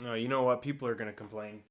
No, you know what? People are going to complain.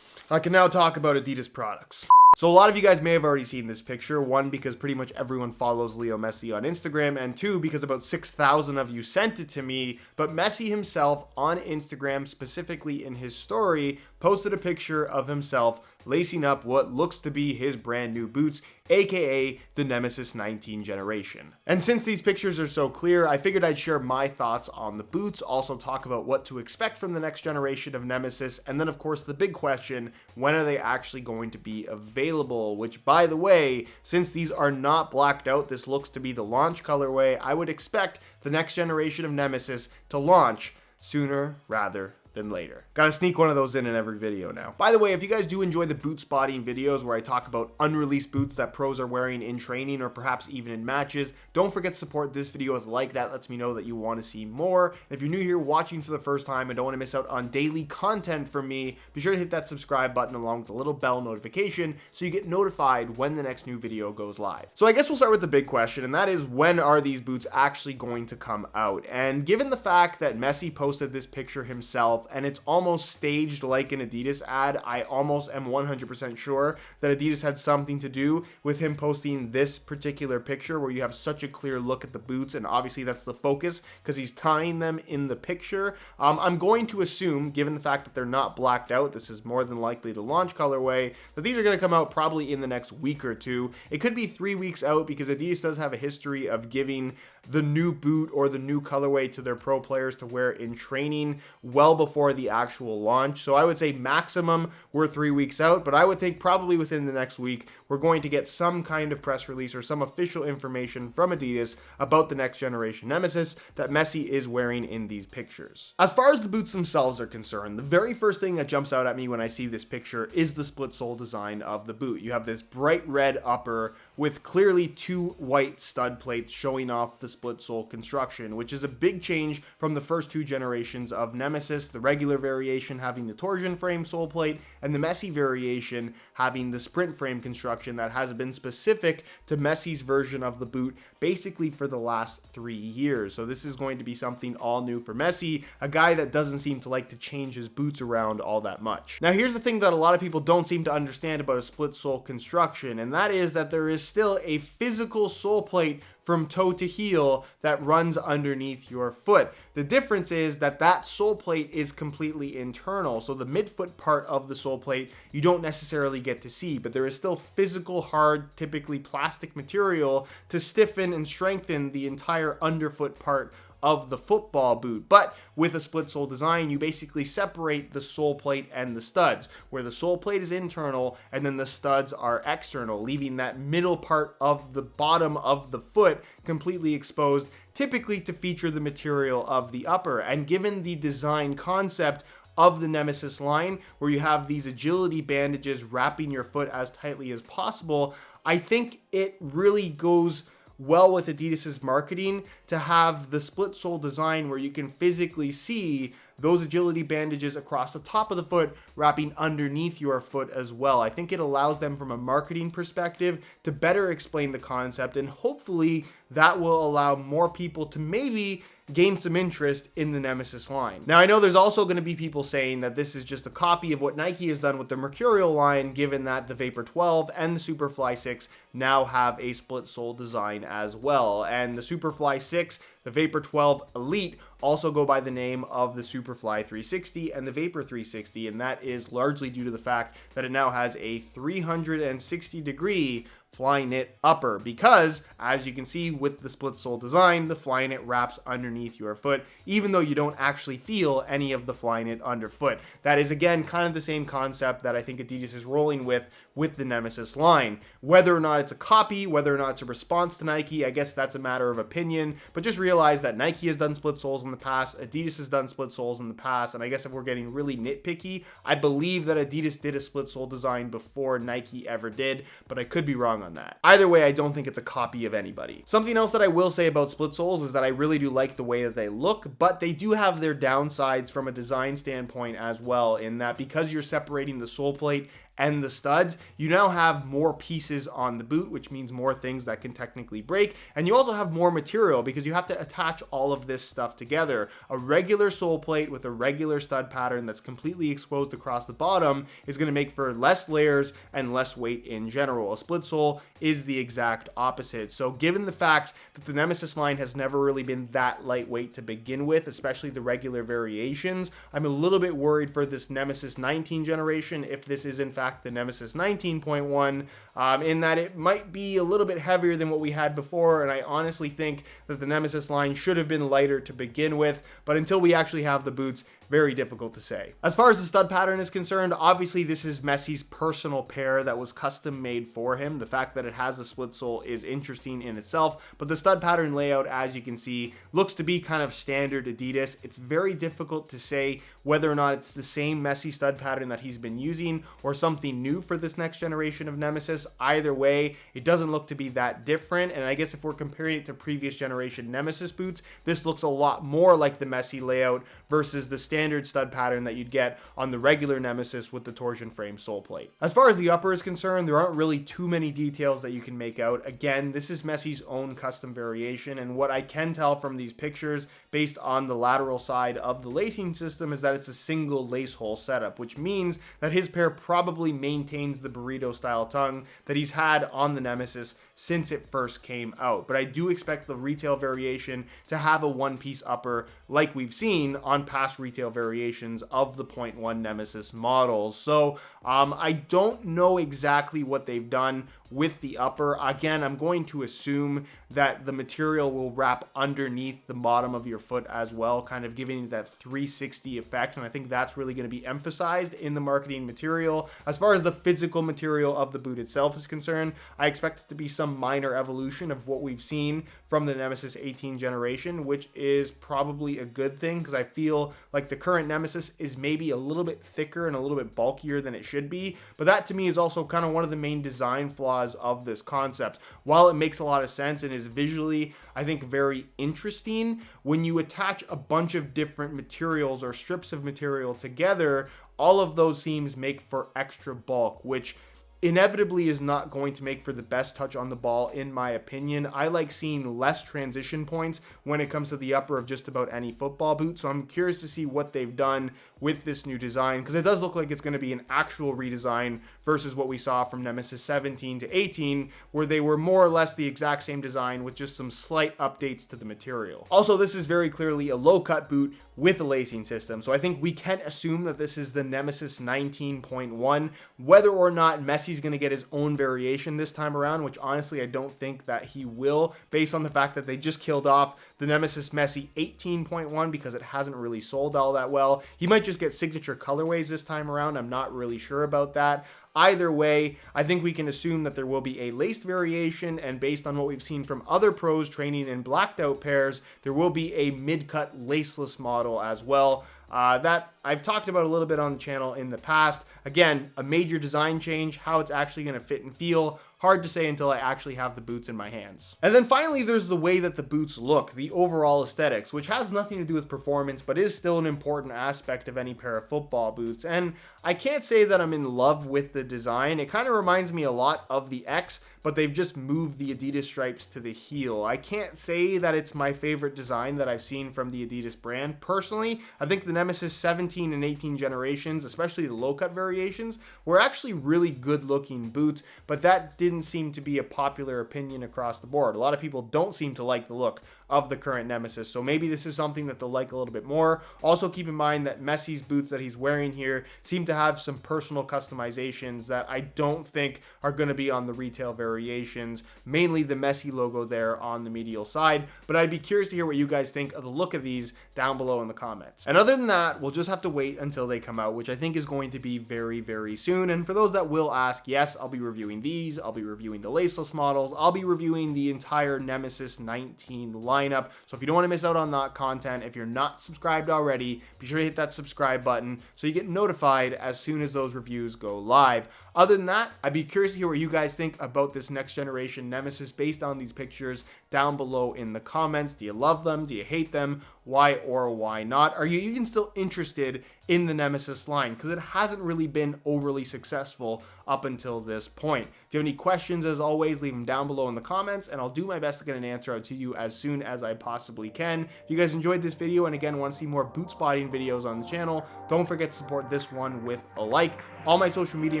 I can now talk about Adidas products. So a lot of you guys may have already seen this picture. One, because pretty much everyone follows Leo Messi on Instagram, and two, because about 6,000 of you sent it to me. But Messi himself on Instagram, specifically in his story, posted a picture of himself lacing up what looks to be his brand new boots, aka the Nemeziz 19 generation. And since these pictures are so clear, I figured I'd share my thoughts on the boots, also talk about what to expect from the next generation of Nemeziz, and then of course the big question, when are they actually going to be available? Which, by the way, since these are not blacked out, this looks to be the launch colorway, I would expect the next generation of Nemeziz to launch sooner rather than later. Gotta sneak one of those in every video now. By the way, if you guys do enjoy the boot spotting videos where I talk about unreleased boots that pros are wearing in training or perhaps even in matches, don't forget to support this video with a like. That lets me know that you want to see more. And if you're new here watching for the first time and don't want to miss out on daily content from me, be sure to hit that subscribe button along with the little bell notification so you get notified when the next new video goes live. So I guess we'll start with the big question, and that is, when are these boots actually going to come out? And given the fact that Messi posted this picture himself, and it's almost staged like an Adidas ad, I almost am 100% sure that Adidas had something to do with him posting this particular picture where you have such a clear look at the boots, and obviously that's the focus because he's tying them in the picture. I'm going to assume, given the fact that they're not blacked out, this is more than likely the launch colorway, that these are going to come out probably in the next week or two. It could be 3 weeks out because Adidas does have a history of giving the new boot or the new colorway to their pro players to wear in training well before the actual launch. So I would say maximum we're 3 weeks out, but I would think probably within the next week we're going to get some kind of press release or some official information from Adidas about the next generation Nemeziz that Messi is wearing in these pictures. As far as the boots themselves are concerned, the very first thing that jumps out at me when I see this picture is the split sole design of the boot. You have this bright red upper with clearly 2 white stud plates showing off the split sole construction, which is a big change from the first 2 generations of Nemeziz, the regular variation having the torsion frame sole plate and the Messi variation having the sprint frame construction that has been specific to Messi's version of the boot basically for the last 3 years. So this is going to be something all new for Messi, a guy that doesn't seem to like to change his boots around all that much. Now here's the thing that a lot of people don't seem to understand about a split sole construction, and that is that there is still a physical sole plate from toe to heel that runs underneath your foot. The difference is that that sole plate is completely internal, so the midfoot part of the sole plate you don't necessarily get to see, but there is still physical, hard, typically plastic material to stiffen and strengthen the entire underfoot part of the football boot. But with a split sole design, you basically separate the sole plate and the studs, where the sole plate is internal and then the studs are external, leaving that middle part of the bottom of the foot completely exposed, typically to feature the material of the upper. And given the design concept of the Nemeziz line, where you have these agility bandages wrapping your foot as tightly as possible, I think it really goes well with Adidas's marketing to have the split sole design where you can physically see those agility bandages across the top of the foot wrapping underneath your foot as well. I think it allows them from a marketing perspective to better explain the concept, and hopefully that will allow more people to maybe gain some interest in the Nemeziz line. Now I know there's also going to be people saying that this is just a copy of what Nike has done with the Mercurial line, given that the Vapor 12 and the Superfly 6 now have a split sole design as well. And the Superfly 6, the Vapor 12 Elite also go by the name of the Superfly 360 and the Vapor 360, and that is largely due to the fact that it now has a 360-degree Flyknit upper, because as you can see with the split sole design, the Flyknit wraps underneath your foot even though you don't actually feel any of the Flyknit underfoot. That is again kind of the same concept that I think Adidas is rolling with the Nemeziz line. Whether or not it's a copy, whether or not it's a response to Nike, I guess that's a matter of opinion, but just realize that Nike has done split soles in the past, Adidas has done split soles in the past, and I guess if we're getting really nitpicky, I believe that Adidas did a split sole design before Nike ever did, but I could be wrong on that. Either way, I don't think it's a copy of anybody. Something else that I will say about split soles is that I really do like the way that they look, but they do have their downsides from a design standpoint as well, in that because you're separating the sole plate and the studs, you now have more pieces on the boot, which means more things that can technically break. And you also have more material because you have to attach all of this stuff together. A regular sole plate with a regular stud pattern that's completely exposed across the bottom is going to make for less layers and less weight in general. A split sole is the exact opposite. So given the fact that the Nemeziz line has never really been that lightweight to begin with, especially the regular variations, I'm a little bit worried for this Nemeziz 19 generation, if this is in fact the Nemeziz 19.1, in that it might be a little bit heavier than what we had before, and I honestly think that the Nemeziz line should have been lighter to begin with, but until we actually have the boots, very difficult to say. As far as the stud pattern is concerned, obviously this is Messi's personal pair that was custom made for him. The fact that it has a split sole is interesting in itself, but the stud pattern layout, as you can see, looks to be kind of standard Adidas. It's very difficult to say whether or not it's the same Messi stud pattern that he's been using or something new for this next generation of Nemeziz. Either way, it doesn't look to be that different, and I guess if we're comparing it to previous generation Nemeziz boots, this looks a lot more like the Messi layout versus the standard stud pattern that you'd get on the regular Nemeziz with the torsion frame sole plate. As far as the upper is concerned, there aren't really too many details that you can make out. Again, this is Messi's own custom variation, and what I can tell from these pictures based on the lateral side of the lacing system is that it's a single lace hole setup, which means that his pair probably maintains the burrito style tongue that he's had on the Nemeziz since it first came out. But I do expect the retail variation to have a one-piece upper like we've seen on past retail variations of the 0.1 Nemeziz models. So I don't know exactly what they've done with the upper. Again, I'm going to assume that the material will wrap underneath the bottom of your foot as well, kind of giving that 360 effect, and I think that's really going to be emphasized in the marketing material. As far as the physical material of the boot itself is concerned, I expect it to be some minor evolution of what we've seen from the Nemeziz 18 generation, which is probably a good thing because I feel like the current Nemeziz is maybe a little bit thicker and a little bit bulkier than it should be, but that to me is also kind of one of the main design flaws of this concept. While it makes a lot of sense and is visually, I think, very interesting, when you attach a bunch of different materials or strips of material together, all of those seams make for extra bulk, which inevitably is not going to make for the best touch on the ball, in my opinion. I like seeing less transition points when it comes to the upper of just about any football boot, so I'm curious to see what they've done with this new design, because it does look like it's going to be an actual redesign versus what we saw from Nemeziz 17 to 18, where they were more or less the exact same design with just some slight updates to the material. Also, this is very clearly a low-cut boot with a lacing system, so I think we can assume that this is the Nemeziz 19.1. Whether or not Messi's going to get his own variation this time around, which honestly I don't think that he will, based on the fact that they just killed off the Nemeziz Messi 18.1 because it hasn't really sold all that well. He might just get signature colorways this time around. I'm not really sure about that. Either way, I think we can assume that there will be a laced variation, and based on what we've seen from other pros training in blacked out pairs, there will be a mid-cut laceless model as well. That I've talked about a little bit on the channel in the past. Again, a major design change, how it's actually going to fit and feel, hard to say until I actually have the boots in my hands. And then finally, there's the way that the boots look, the overall aesthetics, which has nothing to do with performance, but is still an important aspect of any pair of football boots. And I can't say that I'm in love with the design. It kind of reminds me a lot of the X, but they've just moved the Adidas stripes to the heel. I can't say that it's my favorite design that I've seen from the Adidas brand. Personally, I think the Nemeziz 17 and 18 generations, especially the low-cut variations, were actually really good-looking boots, but that didn't seem to be a popular opinion across the board. A lot of people don't seem to like the look of the current Nemeziz, so maybe this is something that they'll like a little bit more. Also, keep in mind that Messi's boots that he's wearing here seem to have some personal customizations that I don't think are going to be on the retail variations, mainly the Messi logo there on the medial side, but I'd be curious to hear what you guys think of the look of these down below in the comments. And other than that, we'll just have to wait until they come out, which I think is going to be very, very soon. And for those that will ask, yes, I'll be reviewing these, I'll be reviewing the laceless models, I'll be reviewing the entire Nemeziz 19 lineup. So if you don't want to miss out on that content, if you're not subscribed already, be sure to hit that subscribe button so you get notified as soon as those reviews go live. Other than that, I'd be curious to hear what you guys think about this next generation Nemeziz based on these pictures down below in the comments. Do you love them? Do you hate them? why or why not? Are you even still interested in the Nemeziz line? Because it hasn't really been overly successful up until this point. If you have any questions, as always, leave them down below in the comments, and I'll do my best to get an answer out to you as soon as I possibly can. If you guys enjoyed this video and again want to see more boot spotting videos on the channel, don't forget to support this one with a like. All my social media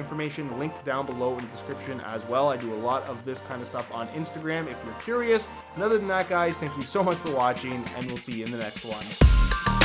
information linked down below in the description as well. I do a lot of this kind of stuff on Instagram if you're curious. And other than that, guys, thank you so much for watching, and we'll see you in the next one.